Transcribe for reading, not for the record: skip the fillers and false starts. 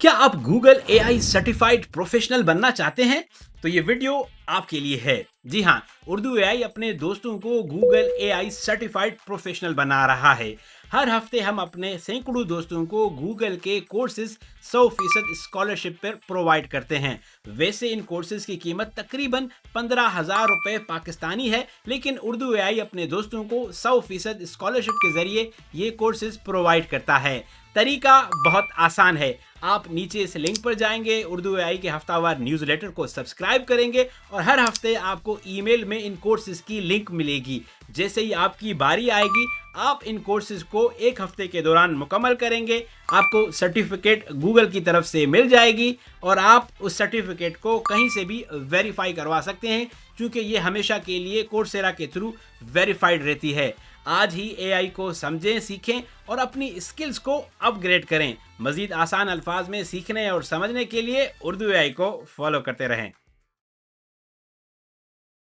क्या आप Google AI certified professional बनना चाहते हैं? तो ये वीडियो आपके लिए है। जी हाँ, उर्दू एआई अपने दोस्तों को गूगल एआई सर्टिफाइड प्रोफेशनल बना रहा है। हर हफ्ते हम अपने सैकड़ों दोस्तों को गूगल के कोर्सेज 100% स्कॉलरशिप पर प्रोवाइड करते हैं। वैसे इन कोर्सेज की कीमत तकरीबन 15,000 रुपए पाकिस्तानी है, लेकिन उर्दू एआई अपने दोस्तों को 100% स्कॉलरशिप के जरिए ये कोर्सेज प्रोवाइड करता है। तरीका बहुत आसान है। आप नीचे इस लिंक पर जाएंगे, उर्दू एआई के हफ्तावार न्यूज़लेटर को सब्सक्राइब करेंगे और हर हफ्ते आपको ईमेल में इन कोर्सेज की लिंक मिलेगी। जैसे ही आपकी बारी आएगी, आप इन कोर्सेज को एक हफ्ते के दौरान मुकम्मल करेंगे, आपको सर्टिफिकेट गूगल की तरफ से मिल जाएगी और आप उस सर्टिफिकेट को कहीं से भी वेरीफाई करवा सकते हैं, क्योंकि ये हमेशा के लिए कोर्सेरा के थ्रू वेरीफाइड रहती है। आज ही एआई को समझें, सीखें और अपनी स्किल्स को अपग्रेड करें। मज़ीद आसान अल्फाज में सीखने और समझने के लिए उर्दू एआई को फॉलो करते रहें।